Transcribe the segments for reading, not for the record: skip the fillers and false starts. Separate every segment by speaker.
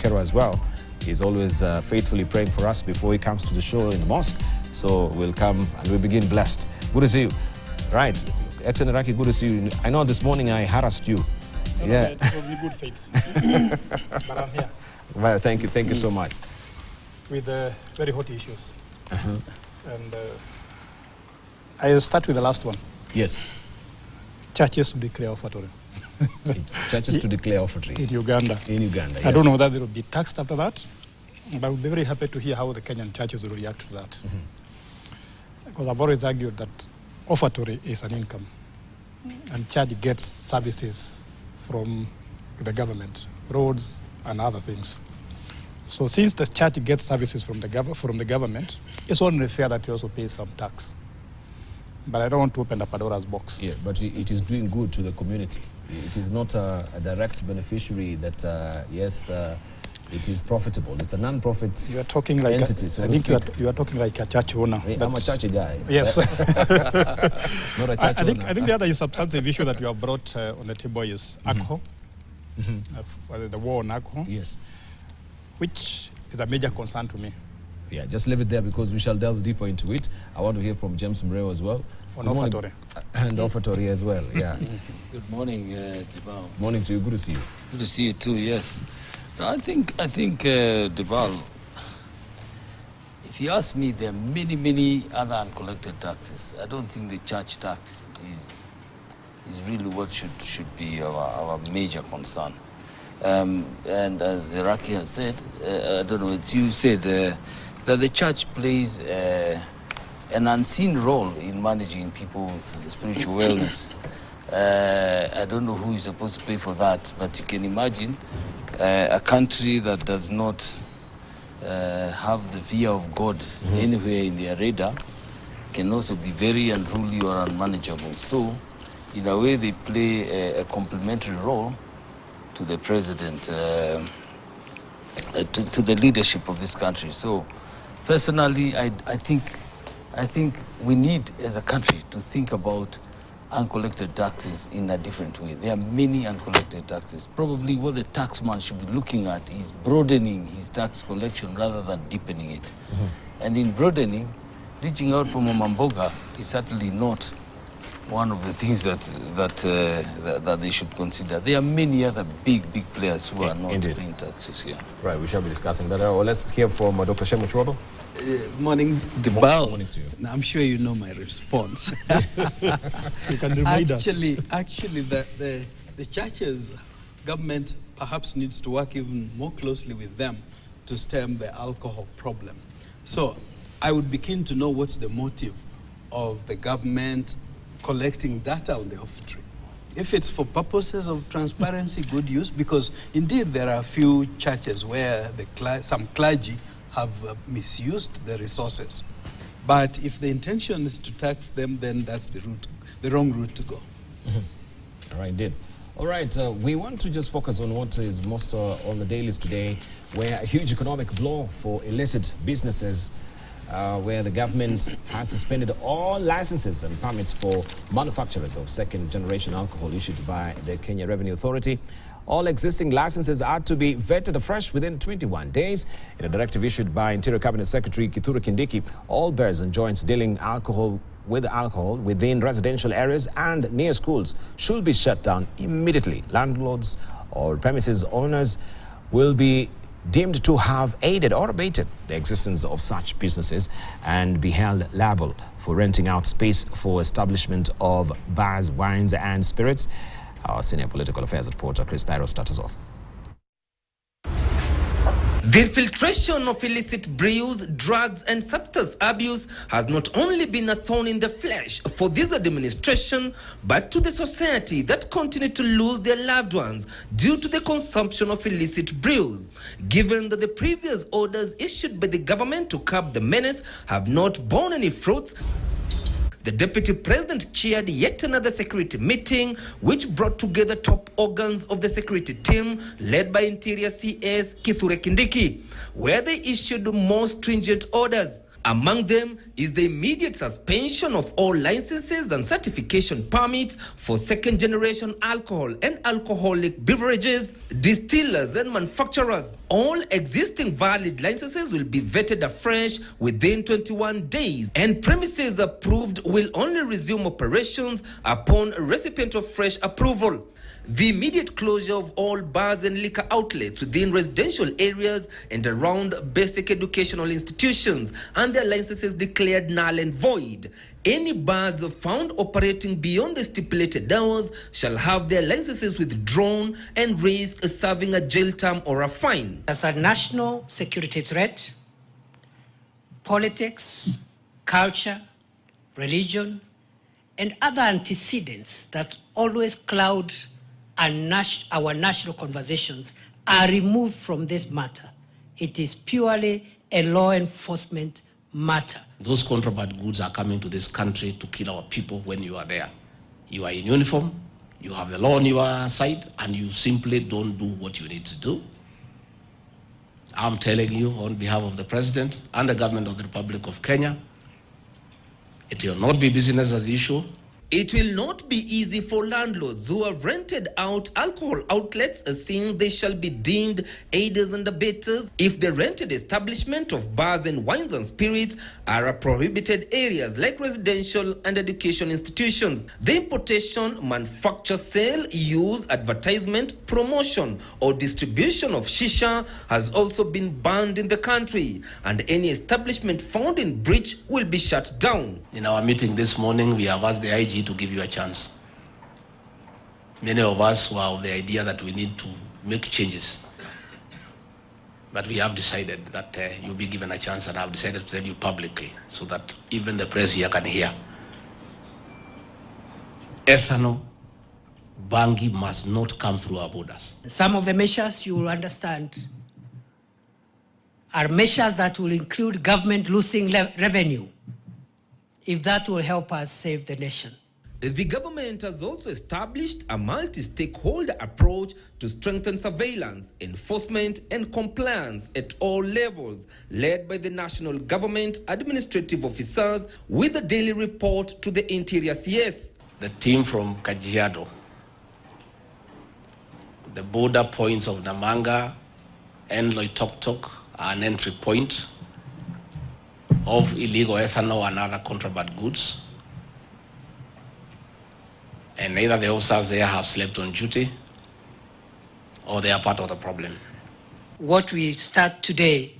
Speaker 1: Makero as well. He's always faithfully praying for us before he comes to the show in the mosque. So we'll come and we begin blessed. Good to see you. Right. Excellent, Raki, good to see you. I know this morning I harassed you.
Speaker 2: No,
Speaker 1: yeah.
Speaker 2: It was in good faith. But I'm here.
Speaker 1: Well, thank you so much.
Speaker 2: With very hot issues. And I'll start with the last one.
Speaker 1: Yes.
Speaker 2: Churches to declare offertory.
Speaker 1: Churches to declare offertory.
Speaker 2: In Uganda.
Speaker 1: In Uganda, yes.
Speaker 2: I don't know whether they will be taxed after that, but I would be very happy to hear how the Kenyan churches will react to that. Because I've always argued that offertory is an income, and church gets services from the government, roads and other things. So since the church gets services from the government, it's only fair that it also pays some tax. But I don't want to open the Pandora's box.
Speaker 1: Yeah, but it is doing good to the community. It is not a direct beneficiary that, yes, it is profitable. It's a non-profit
Speaker 2: You are talking like
Speaker 1: entity.
Speaker 2: I think you are talking like a church owner.
Speaker 1: I'm a church guy.
Speaker 2: Yes.
Speaker 1: Not a church owner.
Speaker 2: I think the other substantive issue that you have brought on the table is alcohol, the war on alcohol,
Speaker 1: yes,
Speaker 2: which is a major concern to me.
Speaker 1: Yeah, just leave it there because we shall delve deeper into it. I want to hear from James Mreo as well.
Speaker 2: On offertory.
Speaker 1: And offertory as well, yeah.
Speaker 3: Good morning, Dibal.
Speaker 1: Morning to you, good to see you.
Speaker 3: Good to see you too, yes. I think Dibal, if you ask me, there are many other uncollected taxes. I don't think the church tax is really what should be our major concern. And as Iraqi has said, I don't know, it's you said that the church plays an unseen role in managing people's spiritual wellness. I don't know who is supposed to pay for that, but you can imagine a country that does not have the fear of God anywhere in their radar can also be very unruly or unmanageable. So, in a way, they play a complementary role to the president, to the leadership of this country. So, personally, I think we need, as a country, to think about uncollected taxes in a different way. There are many uncollected taxes. Probably what the taxman should be looking at is broadening his tax collection rather than deepening it. And in broadening, reaching out from a Mamboga is certainly not one of the things that they should consider. There are many other big players who are not paying taxes here.
Speaker 1: Right, we shall be discussing that. Well, let's hear from Dr. Shemu Chwobo.
Speaker 4: Morning, Dibal.
Speaker 1: Morning to you.
Speaker 4: Now, I'm sure you know my response.
Speaker 2: You can remind us.
Speaker 4: Actually, the churches, government perhaps needs to work even more closely with them to stem the alcohol problem. So I would be keen to know what's the motive of the government collecting data on the offertory. If it's for purposes of transparency, good use, because indeed there are a few churches where some clergy have misused the resources. But if the intention is to tax them, then that's the wrong route to go.
Speaker 1: All right, indeed. All right, we want to just focus on what is most on the dailies today, where a huge economic blow for illicit businesses, where the government has suspended all licenses and permits for manufacturers of second-generation alcohol issued by the Kenya Revenue Authority. All existing licenses are to be vetted afresh within 21 days. In a directive issued by Interior Cabinet Secretary Kithure Kindiki, all bars and joints dealing alcohol within residential areas and near schools should be shut down immediately. Landlords or premises owners will be deemed to have aided or abated the existence of such businesses and be held liable for renting out space for establishment of bars, wines and spirits. Our senior political affairs reporter Chris Tyro starts us off.
Speaker 5: The infiltration of illicit brews, drugs and substance abuse has not only been a thorn in the flesh for this administration, but to the society that continue to lose their loved ones due to the consumption of illicit brews. Given that the previous orders issued by the government to curb the menace have not borne any fruits, the Deputy President chaired yet another security meeting which brought together top organs of the security team led by Interior CS Kithure Kindiki, where they issued more stringent orders. Among them is the immediate suspension of all licenses and certification permits for second-generation alcohol and alcoholic beverages, distillers and manufacturers. All existing valid licenses will be vetted afresh within 21 days, and premises approved will only resume operations upon recipient of fresh approval. The immediate closure of all bars and liquor outlets within residential areas and around basic educational institutions and their licenses declared null and void. Any bars found operating beyond the stipulated hours shall have their licenses withdrawn and risk serving a jail term or a fine.
Speaker 6: As a national security threat, politics, culture, religion, and other antecedents that always cloud our national conversations are removed from this matter. It is purely a law enforcement matter.
Speaker 7: Those contraband goods are coming to this country to kill our people when you are there. You are in uniform, you have the law on your side, and you simply don't do what you need to do. I'm telling you on behalf of the President and the government of the Republic of Kenya, it will not be business as usual.
Speaker 5: It will not be easy for landlords who have rented out alcohol outlets since they shall be deemed aiders and abettors if the rented establishment of bars and wines and spirits are prohibited areas like residential and education institutions. The importation, manufacture, sale, use, advertisement, promotion or distribution of shisha has also been banned in the country, and any establishment found in breach will be shut down.
Speaker 7: In our meeting this morning, we have asked the IG to give you a chance. Many of us were of the idea that we need to make changes. But we have decided that you'll be given a chance, and I've decided to tell you publicly so that even the press here can hear. Ethanol, bangi must not come through our borders.
Speaker 6: Some of the measures, you will understand, are measures that will include government losing revenue, if that will help us save the nation.
Speaker 5: The government has also established a multi-stakeholder approach to strengthen surveillance, enforcement and compliance at all levels, led by the national government administrative officers with a daily report to the Interior CS.
Speaker 7: The team from Kajiado, the border points of Namanga and Loitoktok are an entry point of illegal ethanol and other contraband goods. And neither the officers there have slept on duty or they are part of the problem.
Speaker 6: What we start today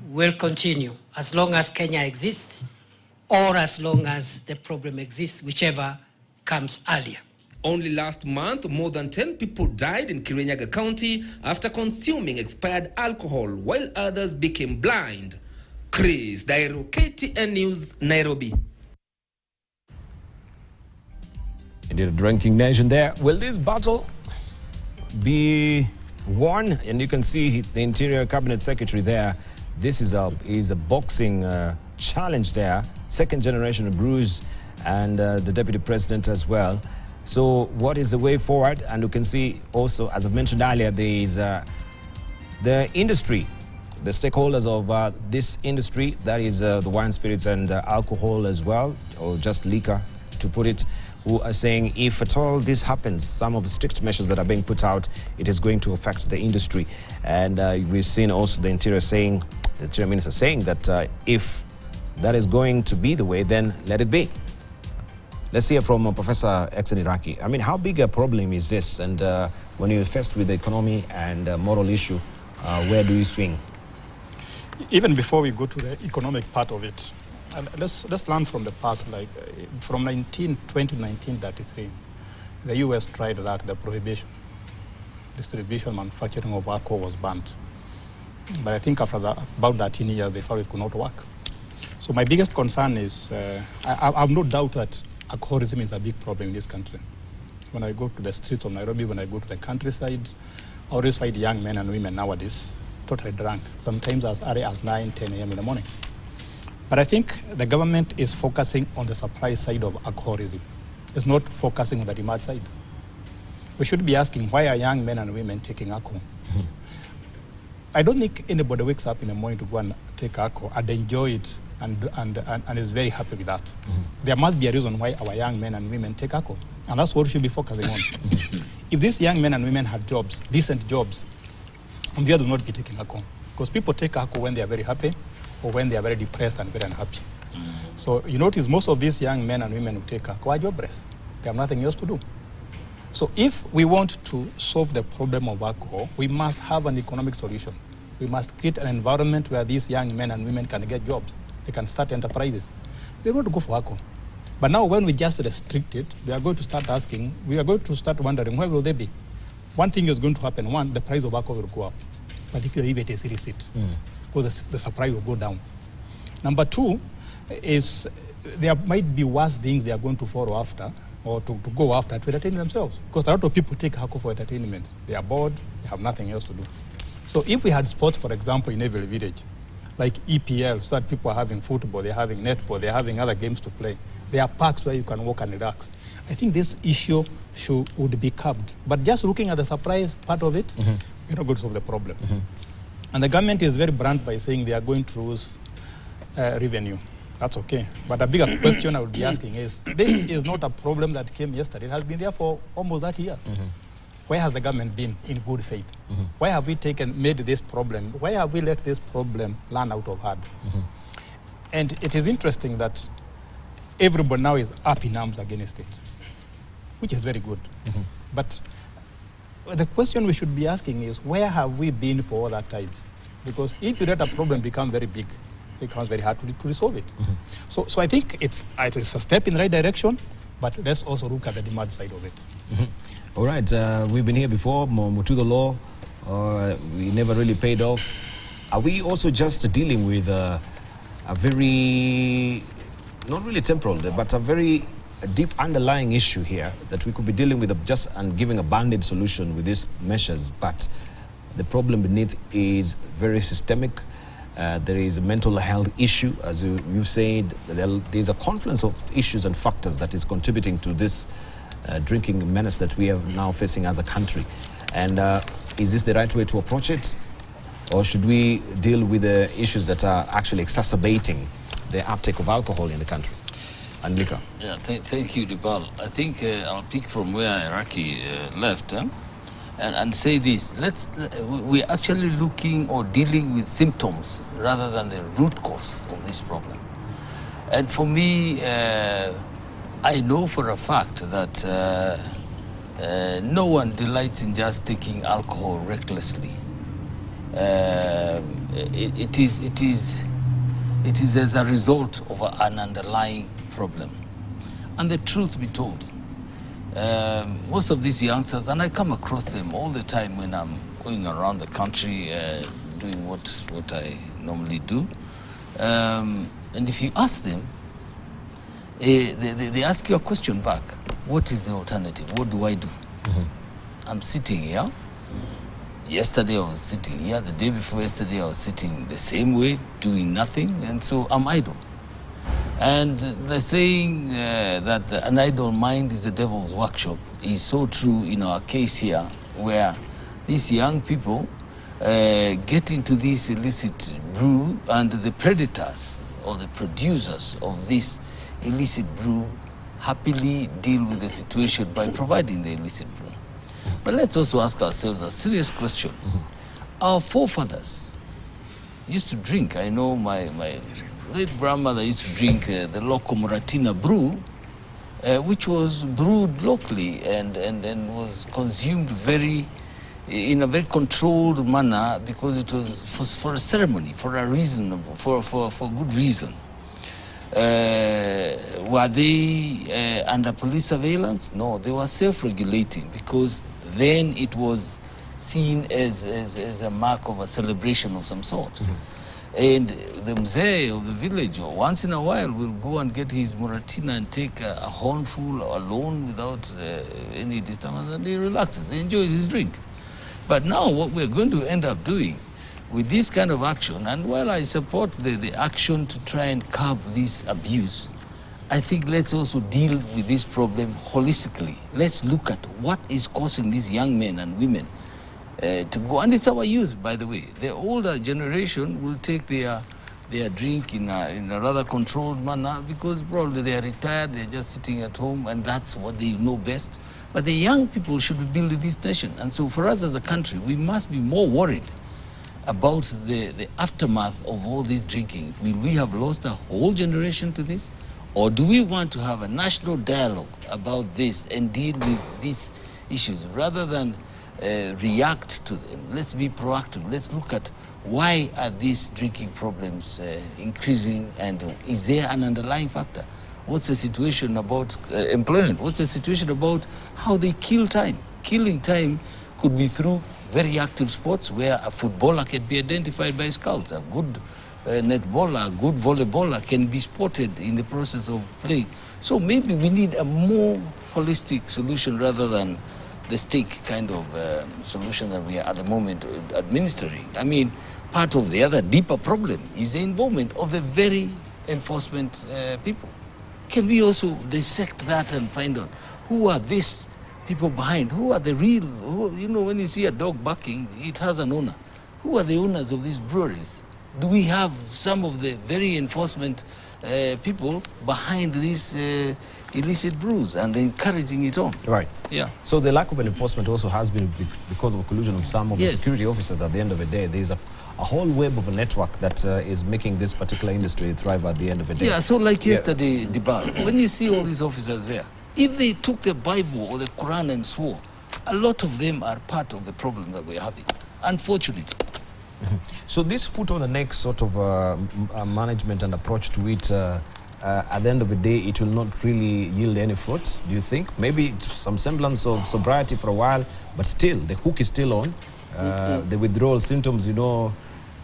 Speaker 6: will continue as long as Kenya exists or as long as the problem exists, whichever comes earlier.
Speaker 5: Only last month, more than 10 people died in Kirinyaga County after consuming expired alcohol, while others became blind. Chris Dairo, KTN News, Nairobi.
Speaker 1: Indeed, a drinking nation there. Will this battle be won? And you can see the Interior Cabinet Secretary there. This is a boxing challenge there. Second generation Bruce and the Deputy President as well. So what is the way forward? And you can see also, as I've mentioned earlier, there is the industry, the stakeholders of this industry, that is the wine, spirits and alcohol as well, or just liquor to put it, who are saying if at all this happens, some of the strict measures that are being put out, it is going to affect the industry. And we've seen also the Interior Minister saying that if that is going to be the way, then let it be. Let's hear from Professor Exen Iraki. I mean, how big a problem is this? And when you're faced with the economy and moral issue, where do you swing?
Speaker 2: Even before we go to the economic part of it, let's learn from the past. Like from 1933, the U.S. tried that the prohibition, distribution, manufacturing of alcohol was banned. But I think after about 13 years, they found it could not work. So my biggest concern is, I have no doubt that alcoholism is a big problem in this country. When I go to the streets of Nairobi, when I go to the countryside, I always find young men and women nowadays totally drunk, sometimes as early as 9, 10 a.m. in the morning. But I think the government is focusing on the supply side of alcoholism. It's not focusing on the demand side. We should be asking, why are young men and women taking alcohol? I don't think anybody wakes up in the morning to go and take alcohol and enjoy it and is very happy with that. There must be a reason why our young men and women take alcohol, and that's what we should be focusing on. If these young men and women had jobs, decent jobs, they would not be taking alcohol, because people take alcohol when they are very happy or when they are very depressed and very unhappy. So you notice most of these young men and women who take alcohol are jobless. They have nothing else to do. So if we want to solve the problem of alcohol, we must have an economic solution. We must create an environment where these young men and women can get jobs. They can start enterprises. They don't go for alcohol. But now when we just restrict it, we are going to start asking, we are going to start wondering, where will they be? One thing is going to happen. One, the price of alcohol will go up, particularly if it is illicit, because the supply will go down. Number two is there might be worse things they are going to follow after, or to go after to entertain themselves. Because a lot of people take alcohol for entertainment. They are bored, they have nothing else to do. So if we had sports, for example, in every village, like EPL, so that people are having football, they're having netball, they're having other games to play. There are parks where you can walk and relax. I think this issue would be curbed. But just looking at the surprise part of it, we're not going to solve the problem. And the government is very blunt by saying they are going to lose revenue. That's okay. But a bigger question I would be asking is, this is not a problem that came yesterday. It has been there for almost 30 years. Where has the government been in good faith? Why have we made this problem? Why have we let this problem run out of hand? And it is interesting that everybody now is up in arms against it, which is very good. But the question we should be asking is, where have we been for all that time? Because if you let a problem become very big, it becomes very hard to resolve it. So I think it's a step in the right direction, but let's also look at the demand side of it.
Speaker 1: All right, we've been here before, to the law, we never really paid off. Are we also just dealing with a very, not really temporal, but a very deep underlying issue here that we could be dealing with and giving a band-aid solution with these measures, but the problem beneath is very systemic. There is a mental health issue, as you've said. There's a confluence of issues and factors that is contributing to this drinking menace that we are now facing as a country. And is this the right way to approach it? Or should we deal with the issues that are actually exacerbating the uptake of alcohol in the country and liquor?
Speaker 3: Yeah, thank you, Dibal. I think I'll pick from where Iraqi left and say this. We're actually looking or dealing with symptoms rather than the root cause of this problem. And for me, I know for a fact that no one delights in just taking alcohol recklessly. It is as a result of an underlying problem. And the truth be told, most of these youngsters, and I come across them all the time when I'm going around the country doing what I normally do, and if you ask them, they ask you a question back. What is the alternative? What do I do? I'm sitting here. Yesterday I was sitting here. The day before yesterday I was sitting the same way, doing nothing, and so I'm idle. And the saying that an idle mind is the devil's workshop is so true in our case here, where these young people get into this illicit brew, and the predators or the producers of this illicit brew happily deal with the situation by providing the illicit brew. But let's also ask ourselves a serious question. Our forefathers used to drink. I know my late grandmother used to drink the local Muratina brew, which was brewed locally and was consumed in a very controlled manner, because it was for a ceremony, for a reason, for good reason. Were they under police surveillance? No, they were self-regulating, because then it was seen as a mark of a celebration of some sort. And the mzee of the village, once in a while, will go and get his Muratina and take a hornful alone without any disturbance, and he relaxes, he enjoys his drink. But now what we're going to end up doing with this kind of action, and while I support the action to try and curb this abuse, I think let's also deal with this problem holistically. Let's look at what is causing these young men and women to go, and it's our youth, by the way. The older generation will take their their drink in a rather controlled manner, because probably they are retired, they're just sitting at home, and that's what they know best. But the young people should be building this nation. And so for us as a country, we must be more worried about the aftermath of all this drinking. Will we have lost a whole generation to this? Or do we want to have a national dialogue about this and deal with these issues rather than react to them? Let's be proactive. Let's look at why are these drinking problems increasing, and is there an underlying factor? What's the situation about employment? What's the situation about how they kill time? Killing time could be through very active sports where a footballer can be identified by scouts. A good netballer, a good volleyballer can be spotted in the process of play. So maybe we need a more holistic solution rather than the stake kind of solution that we are at the moment administering. I mean, part of the other deeper problem is the involvement of the very enforcement people. Can we also dissect that and find out who are these people behind? Who are the real, when you see a dog barking, it has an owner. Who are the owners of these breweries? Do we have some of the very enforcement people behind these illicit brews and encouraging it on?
Speaker 1: Right.
Speaker 3: Yeah.
Speaker 1: So the lack of enforcement also has been because of collusion of some of the security officers. At the end of the day, there's a whole web of a network that is making this particular industry thrive at the end of the day.
Speaker 3: Yeah, so like yesterday, Dibal, when you see all these officers there, if they took the Bible or the Quran and swore, a lot of them are part of the problem that we're having, unfortunately.
Speaker 1: So this foot on the neck sort of management and approach to it, at the end of the day, it will not really yield any fruit, do you think? Maybe some semblance of sobriety for a while, but still, the hook is still on. The withdrawal symptoms,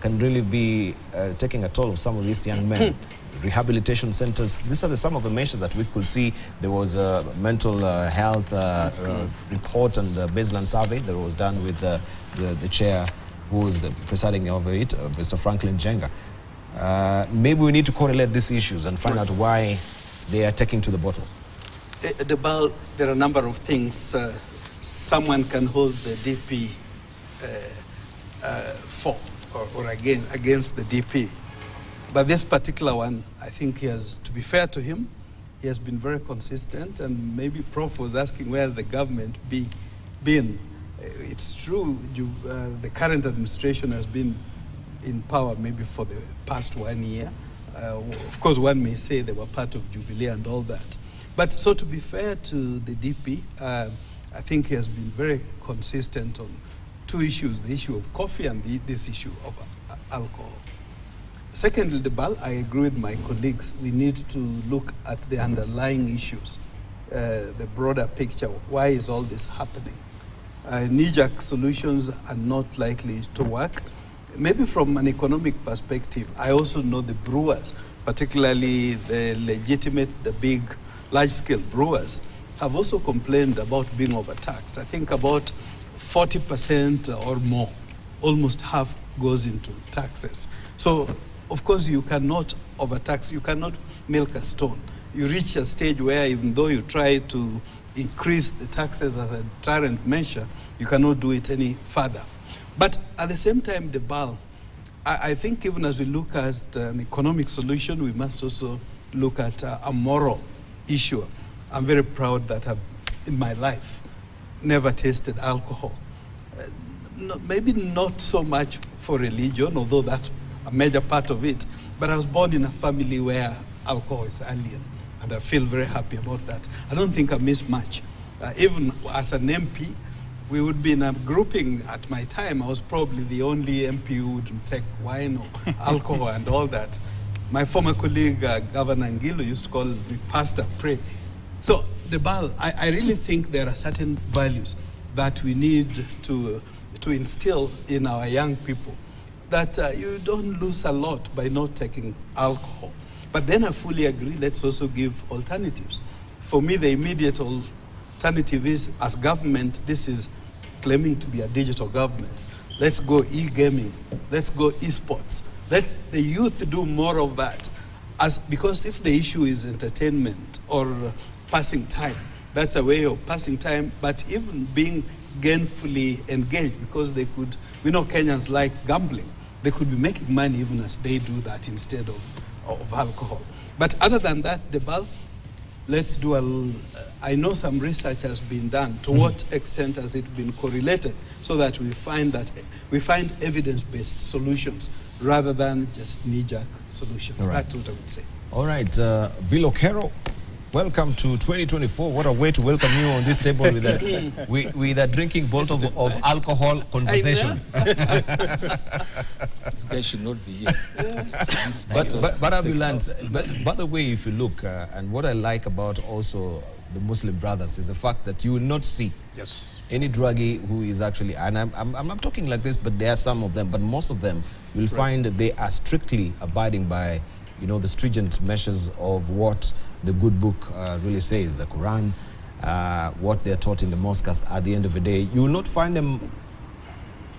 Speaker 1: can really be taking a toll of some of these young men. Rehabilitation centers, these are some of the measures that we could see. There was a mental health report and baseline survey that was done with the chair who was presiding over it, Mr. Franklin Jenga. Maybe we need to correlate these issues and find out why they are taking to the bottle.
Speaker 4: There are a number of things someone can hold the DP for or against the DP. But this particular one, I think to be fair to him, he has been very consistent, and maybe Prof was asking where has the government been. It's true, the current administration has been in power maybe for the past 1 year. Of course, one may say they were part of Jubilee and all that. But so to be fair to the DP, I think he has been very consistent on two issues, the issue of coffee and this issue of alcohol. Secondly, I agree with my colleagues. We need to look at the underlying issues, the broader picture. Why is all this happening? Knee-jerk solutions are not likely to work. Maybe from an economic perspective, I also know the brewers, particularly the legitimate, the big, large-scale brewers, have also complained about being overtaxed. I think about 40% or more, almost half goes into taxes. So, of course, you cannot overtax, you cannot milk a stone. You reach a stage where even though you try to increase the taxes as a deterrent measure, you cannot do it any further. But at the same time, I think even as we look at an economic solution, we must also look at a moral issue. I'm very proud that I've, in my life, never tasted alcohol. Maybe not so much for religion, although that's a major part of it, but I was born in a family where alcohol is alien, and I feel very happy about that. I don't think I miss much. Even as an MP, we would be in a grouping at my time. I was probably the only MP who wouldn't take wine or alcohol and all that. My former colleague, Governor Ngilu, used to call me Pastor Pray. So, I really think there are certain values that we need to instill in our young people, that you don't lose a lot by not taking alcohol. But then I fully agree, let's also give alternatives. For me, the immediate alternative is, as government, this is claiming to be a digital government. Let's go e-gaming, let's go e-sports. Let the youth do more of that. Because if the issue is entertainment or passing time, that's a way of passing time, but even being gainfully engaged, because we know Kenyans like gambling. they could be making money even as they do that instead of alcohol. But other than that, Debal, let's do I know some research has been done. To what extent has it been correlated so that we find evidence-based solutions rather than just knee-jerk solutions?
Speaker 1: All right.
Speaker 4: That's what I would say.
Speaker 1: All right, Bill Okero, welcome to 2024. What a way to welcome you on this table with a drinking bottle of alcohol conversation.
Speaker 3: This guy should not be here.
Speaker 1: But I've learned, by the way, if you look, and what I like about also the Muslim brothers is the fact that you will not see any druggie who is actually, and I'm not talking like this, but there are some of them, but most of them, you'll find that they are strictly abiding by, the stringent measures of what the good book really says, the Quran, what they're taught in the mosque. At the end of the day, you will not find them,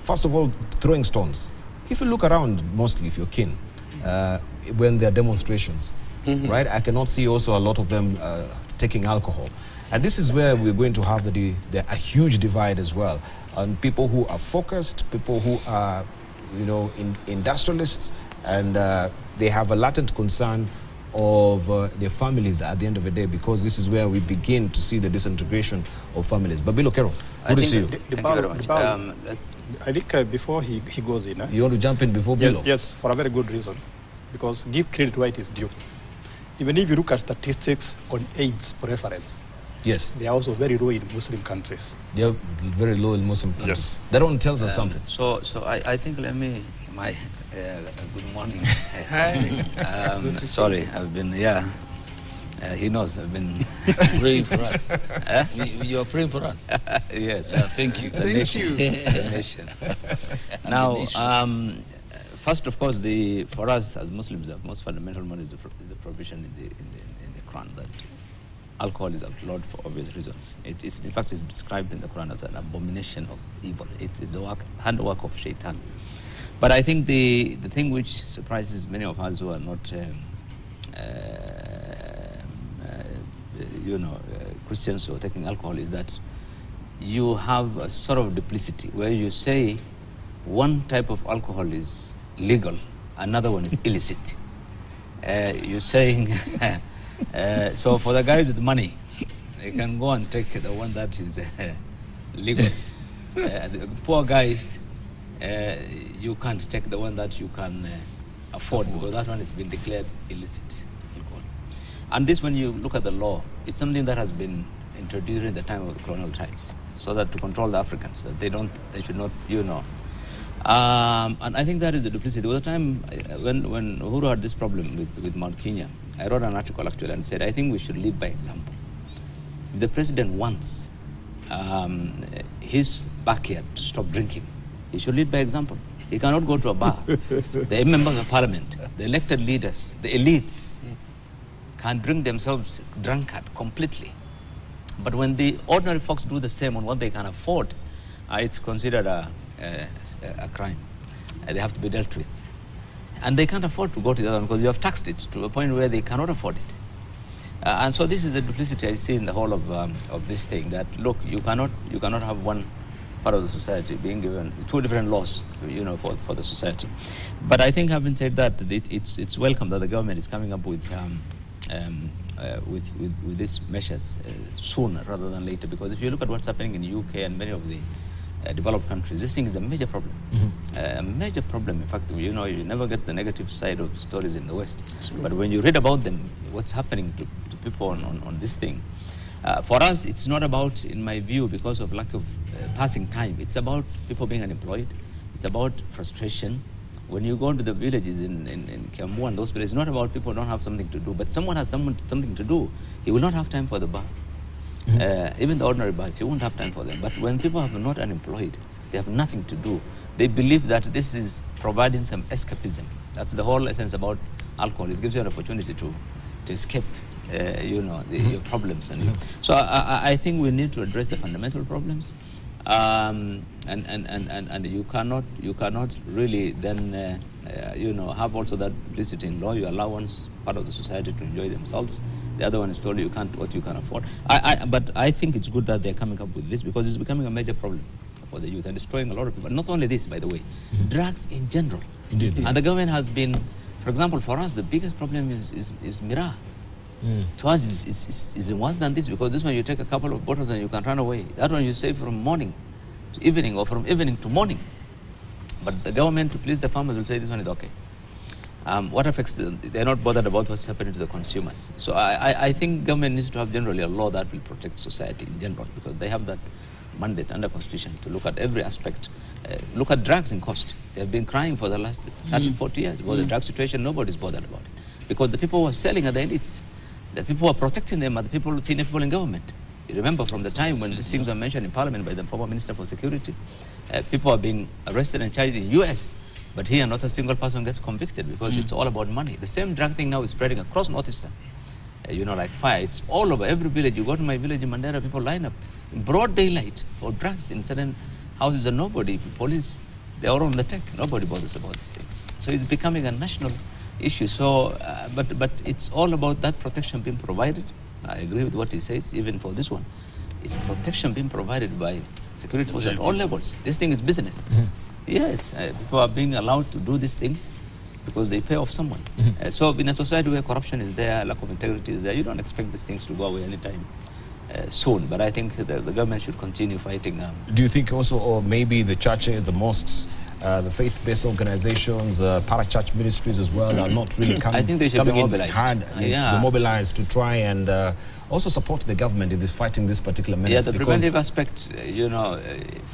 Speaker 1: first of all, throwing stones. If you look around, mostly if you're keen, when there are demonstrations, right? I cannot see also a lot of them taking alcohol. And this is where we're going to have a huge divide as well on people who are focused, people who are, industrialists, and they have a latent concern of their families at the end of the day, because this is where we begin to see the disintegration of families. But Bill Okero, good to see you.
Speaker 8: Thank you very much.
Speaker 2: I think before he goes in,
Speaker 1: You want to jump in before Bill?
Speaker 2: Yes, for a very good reason, because give credit where it is due. Even if you look at statistics on AIDS for reference,
Speaker 1: yes,
Speaker 2: they are also very low in Muslim countries.
Speaker 1: They are very low in Muslim countries.
Speaker 2: Yes.
Speaker 1: That one tells us something.
Speaker 8: So I think good morning.
Speaker 4: Hi. Good to
Speaker 8: Sorry,
Speaker 4: see you.
Speaker 8: I've been he knows I've been
Speaker 3: Praying for us. You are praying for us.
Speaker 8: yes.
Speaker 3: Thank you.
Speaker 8: The
Speaker 4: Thank
Speaker 8: nation.
Speaker 4: you.
Speaker 8: The nation. Now, first, of course, for us as Muslims, the most fundamental one is the provision in the Quran that alcohol is outlawed for obvious reasons. It's in fact, it's described in the Quran as an abomination of evil. It's the handwork of Shaitan. But I think the thing which surprises many of us who are not, Christians who are taking alcohol is that you have a sort of duplicity where you say one type of alcohol is legal, another one is illicit. You're saying, so for the guys with money, they can go and take the one that is legal. The poor guys, you can't take the one that you can afford, because that one has been declared illicit alcohol. And this, when you look at the law, it's something that has been introduced in the time of the colonial times, so that to control the Africans, that they should not, and I think that is the duplicity. There was a time when Uhuru had this problem with Mount Kenya. I wrote an article actually and said, I think we should lead by example. If the president wants his backyard to stop drinking, he should lead by example. He cannot go to a bar. The members of parliament, the elected leaders, the elites can drink themselves drunkard completely. But when the ordinary folks do the same on what they can afford, it's considered a crime. They have to be dealt with. And they can't afford to go to the other one because you have taxed it to a point where they cannot afford it. And so this is the duplicity I see in the whole of this thing, that look, you cannot have one part of the society being given two different laws, for the society. But I think, having said that, it's welcome that the government is coming up with these measures sooner rather than later, because if you look at what's happening in the UK and many of the developed countries, this thing is a major problem. A major problem. In fact, you never get the negative side of stories in the West. But when you read about them, what's happening to people on this thing, for us, it's not about, in my view, because of lack of passing time, it's about people being unemployed. It's about frustration. When you go into the villages in Kiambu and those places, it's not about people don't have something to do, but someone has something to do. He will not have time for the bar. Even the ordinary bars, you won't have time for them. But when people are not unemployed, they have nothing to do. They believe that this is providing some escapism. That's the whole essence about alcohol. It gives you an opportunity to escape, your problems. And so I think we need to address the fundamental problems, and you cannot really then have also that duplicity in law. You allow one part of the society to enjoy themselves. The other one is told you can't what you can afford. But I think it's good that they're coming up with this, because it's becoming a major problem for the youth and destroying a lot of people. Not only this, by the way, drugs in general
Speaker 1: Indeed.
Speaker 8: And the government has been, for example, for us, the biggest problem is miraa. To us, it's even worse than this, because this one you take a couple of bottles and you can run away. That one you stay from morning to evening, or from evening to morning. But the government, to please the farmers, will say this one is okay. What affects them? They're not bothered about what's happening to the consumers. So I think government needs to have generally a law that will protect society in general, because they have that mandate under Constitution to look at every aspect. Look at drugs in cost. They've been crying for the last 30, 40 years about the drug situation. Nobody's bothered about it, because the people who are selling are the elites. The people who are protecting them are the people, senior people in government. You remember from the time when these things were mentioned in Parliament by the former Minister for Security, people are being arrested and charged in US, but here not a single person gets convicted, because it's all about money. The same drug thing now is spreading across Northeastern. Like fire. It's all over every village. You go to my village in Mandera, people line up in broad daylight for drugs in certain houses, and nobody, police, they're all on the tech. Nobody bothers about these things. So it's becoming a national issue. So, but it's all about that protection being provided. I agree with what he says, even for this one. It's protection being provided by security forces at all levels. This thing is business. Yes, people are being allowed to do these things because they pay off someone. So in a society where corruption is there, lack of integrity is there, you don't expect these things to go away anytime soon. But I think the government should continue fighting.
Speaker 1: Do you think also, or maybe the churches, the mosques, the faith-based organizations, para-church ministries as well are not really coming?
Speaker 8: I think they should be mobilized.
Speaker 1: Be mobilized to try and also support the government in fighting this particular menace.
Speaker 8: Yeah, the preventive aspect,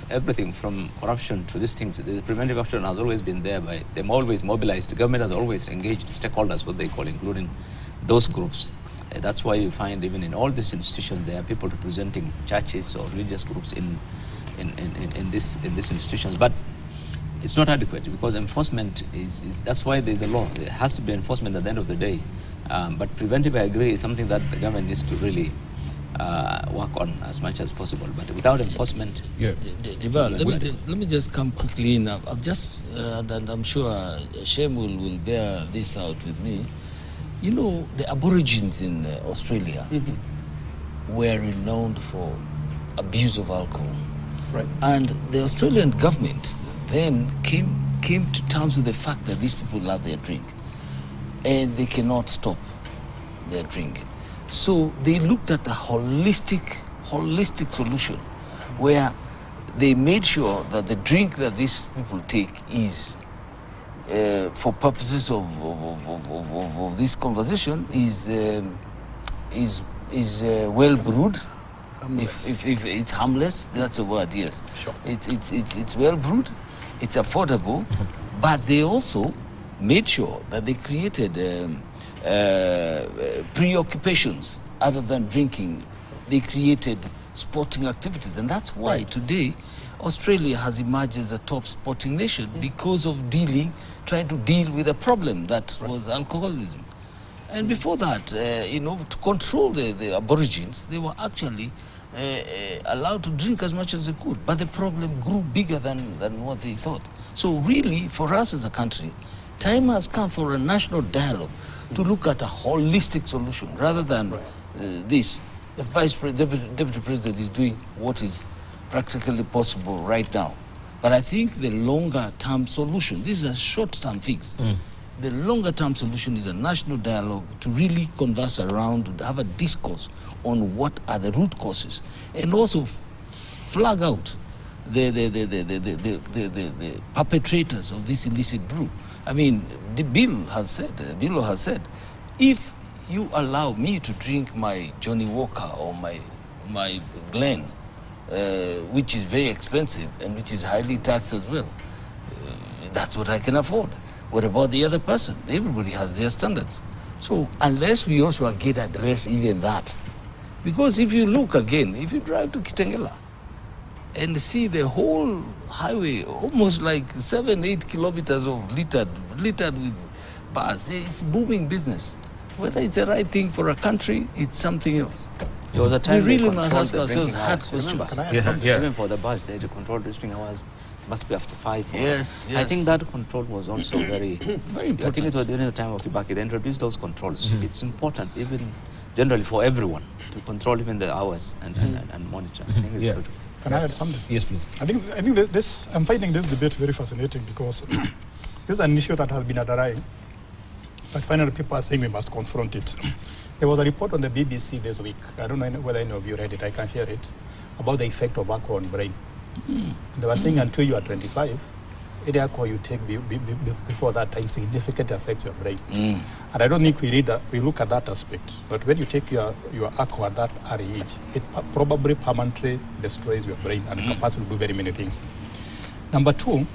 Speaker 8: everything from corruption to these things, the preventive action has always been there. They're always mobilized. The government has always engaged stakeholders, what they call, including those groups. That's why you find even in all these institutions there are people representing churches or religious groups in these institutions. But it's not adequate, because enforcement is that's why there's a law. There has to be enforcement at the end of the day. But preventive, I agree, is something that the government needs to really work on as much as possible. But without enforcement...
Speaker 3: Let me just come quickly in. I've just, and I'm sure Shem will bear this out with me. The Aborigines in Australia were renowned for abuse of alcohol.
Speaker 4: Right.
Speaker 3: And the Australian government then came to terms with the fact that these people love their drink and they cannot stop their drink. So they looked at a holistic solution where they made sure that the drink that these people take is, for purposes of this conversation, is well brewed. If it's harmless, that's a word. Yes.
Speaker 4: Sure.
Speaker 3: It's well brewed. It's affordable, but they also made sure that they created preoccupations other than drinking. They created sporting activities, and that's why today Australia has emerged as a top sporting nation, because of trying to deal with a problem that was alcoholism. And before that, to control the Aborigines, they were actually allowed to drink as much as they could, but the problem grew bigger than what they thought. So really, for us as a country, time has come for a national dialogue to look at a holistic solution rather than this. The Deputy President is doing what is practically possible right now. But I think the longer-term solution, this is a short-term fix. The longer-term solution is a national dialogue to really converse around, to have a discourse on what are the root causes, and also flag out the perpetrators of this illicit brew. I mean, the bill has said, if you allow me to drink my Johnny Walker or my Glen, which is very expensive and which is highly taxed as well, that's what I can afford. What about the other person? Everybody has their standards. So unless we also again address even that, because if you look again, if you drive to Kitengela and see the whole highway, almost like 7-8 kilometers of littered with bars, it's booming business. Whether it's the right thing for a country, it's something else.
Speaker 8: There was a time
Speaker 3: we really must ask ourselves hard questions.
Speaker 8: Even for the bus, they had to control drinking hours. Must be after 5 hours.
Speaker 3: Yes.
Speaker 8: I think that control was also very
Speaker 3: important.
Speaker 8: I think it was during the time of Kibaki. They introduced those controls. It's important, even generally for everyone, to control even the hours and monitor. I think it's good.
Speaker 2: Can I add something?
Speaker 1: Yes, please.
Speaker 2: I think I'm finding this debate very fascinating, because This is an issue that has been arising, but finally people are saying we must confront it. There was a report on the BBC this week, I don't know whether any of you read it, I can share it, about the effect of alcohol on brain. They were saying until you are 25, any alcohol you take before that time significantly affects your brain. And I don't think we look at that aspect. But when you take your alcohol at that early age, it probably permanently destroys your brain and capacity to do very many things. Number two,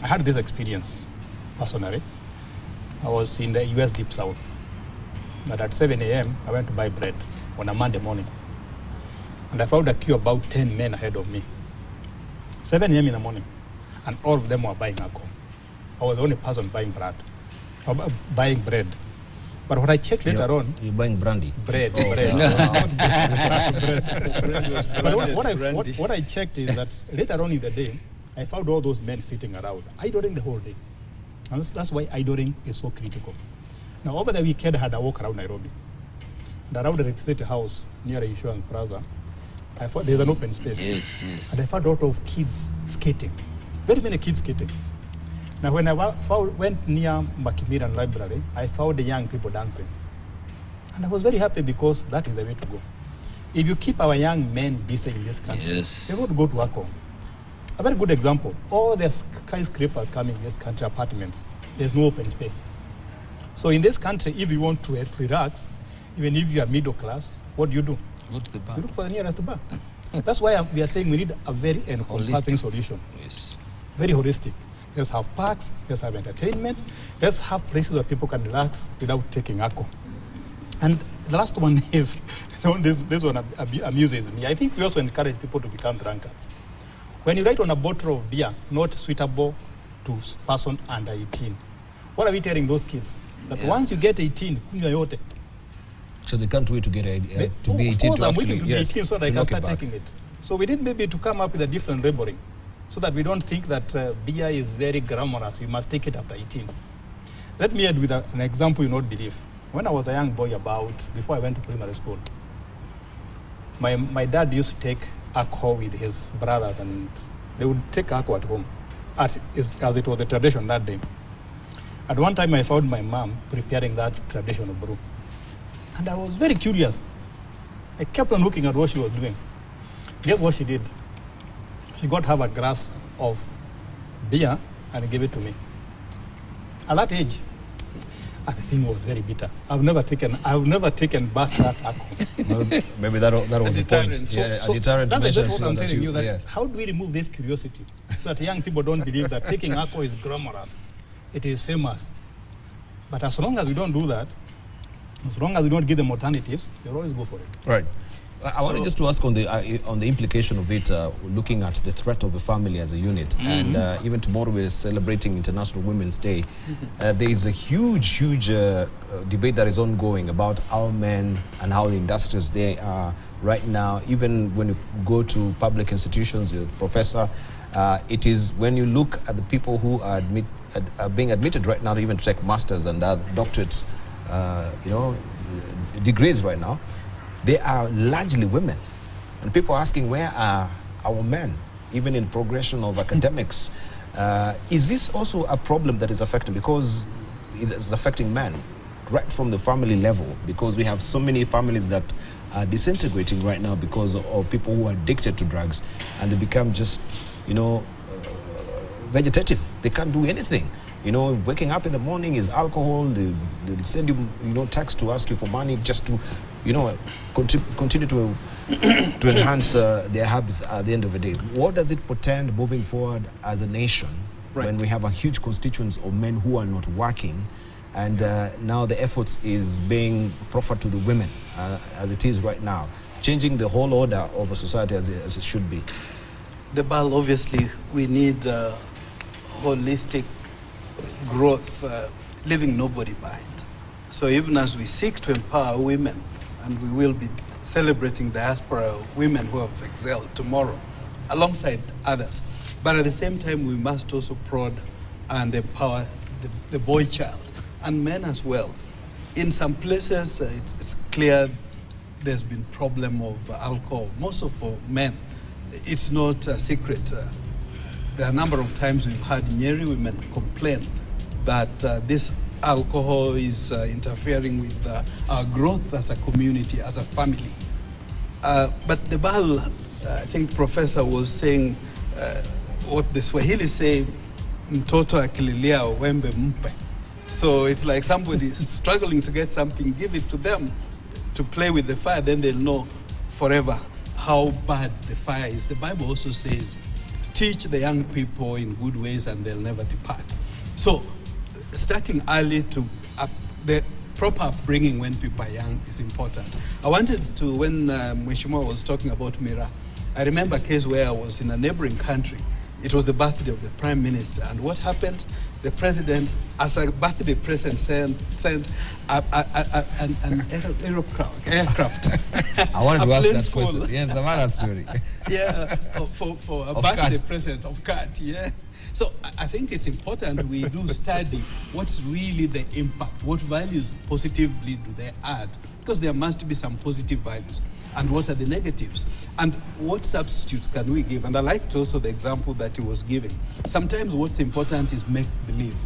Speaker 2: I had this experience personally. I was in the US Deep South. But at 7 a.m., I went to buy bread on a Monday morning. And I found a queue about 10 men ahead of me. 7 a.m. in the morning. And all of them were buying alcohol. I was the only person buying bread. But when I checked later on...
Speaker 1: You're buying brandy?
Speaker 2: Bread. Bread. But what I checked is that later on in the day, I found all those men sitting around, idling the whole day. And that's why idling is so critical. Now, over the weekend, I had a walk around Nairobi. And around the City House, near the Insurance Plaza, I thought there's an open space.
Speaker 3: Yes.
Speaker 2: And I found a lot of kids skating. Very many kids skating. Now, when I went near Macmillan Library, I found the young people dancing. And I was very happy because that is the way to go. If you keep our young men busy in this country, they won't go to work home. A very good example, all the skyscrapers coming in this country, apartments, there's no open space. So in this country, if you want to relax, even if you are middle class, what do?
Speaker 3: Go to the bar.
Speaker 2: You look for the nearest bar. That's why we are saying we need a very encompassing solution.
Speaker 3: Yes.
Speaker 2: Very holistic. Let's have parks, let's have entertainment, let's have places where people can relax without taking alcohol. And the last one is, this one amuses me. I think we also encourage people to become drunkards. When you write on a bottle of beer, not suitable to person under 18, what are we telling those kids? That once you get 18, kunywa yote.
Speaker 1: So they can't wait to get to be 18
Speaker 2: of course,
Speaker 1: to
Speaker 2: I'm
Speaker 1: actually,
Speaker 2: waiting to be 18 so that I can start
Speaker 1: back.
Speaker 2: taking it. So we need maybe to come up with a different labeling so that we don't think that beer is very glamorous. You must take it after 18. Let me add with an example you not believe. When I was a young boy before I went to primary school, my dad used to take alcohol with his brothers and they would take alcohol at home, as it was a tradition that day. At one time I found my mom preparing that traditional brew. And I was very curious. I kept on looking at what she was doing. Guess what she did? She got her a glass of beer and gave it to me. At that age, the thing was very bitter. I've never taken back that alcohol.
Speaker 1: Well, maybe that was the point. A deterrent
Speaker 2: that's
Speaker 1: measure.
Speaker 2: what I'm telling you. That how do we remove this curiosity so that young people don't believe that taking alcohol is glamorous, it is famous. But as long as we don't do that, as long as we don't give them alternatives, they'll always go for it.
Speaker 1: Right. I wanted just to ask on the implication of it, looking at the threat of the family as a unit, and even tomorrow we're celebrating International Women's Day. There is a huge debate that is ongoing about our men and how industrious they are right now. Even when you go to public institutions, Professor, it is when you look at the people who are being admitted right now to even take masters and doctorates, degrees right now, they are largely women. And people are asking, where are our men, even in progression of academics? Is this also a problem that is affecting, because it's affecting men right from the family level, because we have so many families that are disintegrating right now because of people who are addicted to drugs, and they become just, vegetative. They can't do anything. Waking up in the morning is alcohol. They'll send you, text to ask you for money just to, continue to enhance their habits at the end of the day. What does it portend moving forward as a nation when we have a huge constituency of men who are not working, and now the efforts is being proffered to the women as it is right now, changing the whole order of a society as it should be?
Speaker 4: Debal, obviously, we need holistic growth, leaving nobody behind. So even as we seek to empower women, and we will be celebrating diaspora women who have excelled tomorrow, alongside others, but at the same time, we must also prod and empower the boy child, and men as well. In some places, it's clear there's been problem of alcohol. Most of for men, it's not a secret. There are a number of times we've had Nyeri women complain that this alcohol is interfering with our growth as a community, as a family. But the Bal, I think Professor was saying what the Swahili say, mtoto akililia wembe mpe. So it's like somebody is struggling to get something, give it to them to play with the fire, then they'll know forever how bad the fire is. The Bible also says, teach the young people in good ways and they'll never depart. So starting early to the proper upbringing when people are young is important. I wanted to, when Mheshimiwa was talking about Mira, I remember a case where I was in a neighboring country. It was the birthday of the Prime Minister, and what happened? The President, as a birthday present, sent an aircraft.
Speaker 1: I wanted to ask that
Speaker 4: full.
Speaker 1: question. Yes, the Mara story.
Speaker 4: Yeah, for a
Speaker 1: Of
Speaker 4: birthday
Speaker 1: cats.
Speaker 4: present of cat, yeah. So I think it's important we do study what's really the impact, what values positively do they add, because there must be some positive values, and what are the negatives, and what substitutes can we give. And I liked also the example that he was giving. Sometimes what's important is make believe.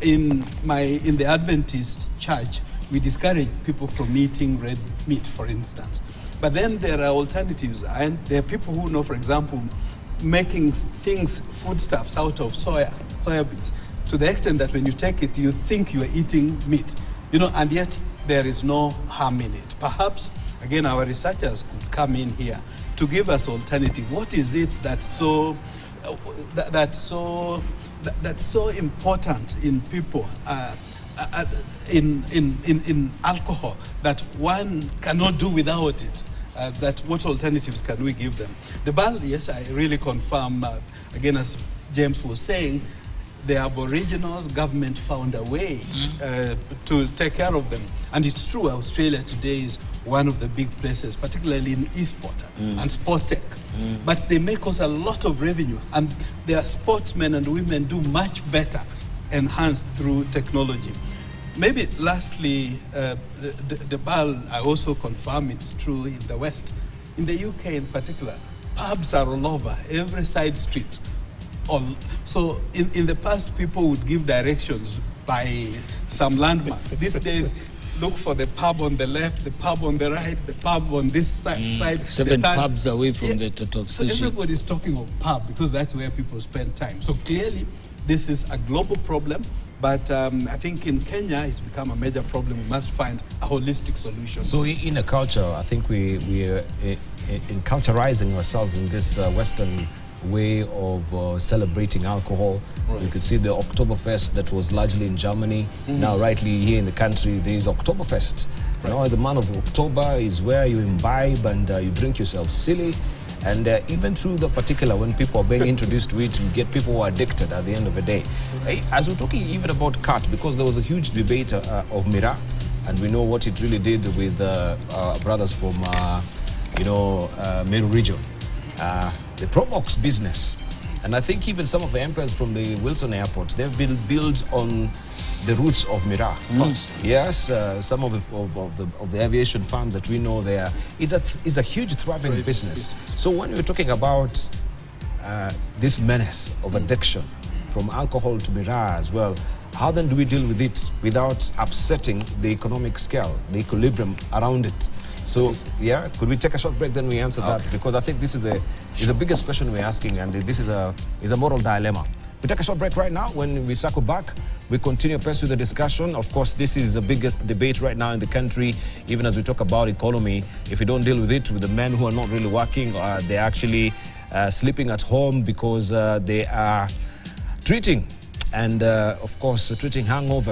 Speaker 4: In the Adventist church, we discourage people from eating red meat, for instance. But then there are alternatives, and there are people who know, for example, making things, foodstuffs out of soya beans, to the extent that when you take it, you think you are eating meat, and yet there is no harm in it. Perhaps, again, our researchers could come in here to give us alternative. What is it that's so important in people, in alcohol, that one cannot do without it? That what alternatives can we give them? The Bal, yes, I really confirm, again, as James was saying, the Aboriginals, government found a way to take care of them. And it's true, Australia today is one of the big places, particularly in e-sport and sport tech. But they make us a lot of revenue, and their sportsmen and women do much better, enhanced through technology. Maybe lastly, the Bal, I also confirm it's true in the West. In the UK in particular, pubs are all over, every side street. So in the past, people would give directions by some landmarks. These days, look for the pub on the left, the pub on the right, the pub on this side.
Speaker 3: 7 pubs away from the total
Speaker 4: So
Speaker 3: station.
Speaker 4: everybody's talking of pub because that's where people spend time. So clearly, this is a global problem. But I think in Kenya, it's become a major problem. We must find a holistic solution.
Speaker 1: So in a culture, I think we are in culturizing ourselves in this Western way of celebrating alcohol.
Speaker 4: Right.
Speaker 1: You could see the Oktoberfest that was largely in Germany. Now, rightly here in the country, there is Oktoberfest. Right. The month of October is where you imbibe and you drink yourself silly. And even through the particular, when people are being introduced to it, you get people who are addicted at the end of the day. As we're talking even about cat, because there was a huge debate of Mira, and we know what it really did with brothers from, Meru region. The Probox business. And I think even some of the empires from the Wilson Airport, they've been built on the roots of Mira. Yes, some of the aviation farms that we know there is a huge thriving business. So when we're talking about this menace of addiction from alcohol to Mira as well, how then do we deal with it without upsetting the economic scale, the equilibrium around it? So, yeah, could we take a short break, then we answer that? Because I think this is the biggest question we're asking, and this is a moral dilemma. We take a short break right now. When we circle back, we continue with the discussion. Of course, this is the biggest debate right now in the country, even as we talk about economy. If we don't deal with it, with the men who are not really working, they're actually sleeping at home because they are treating, and of course, treating hangovers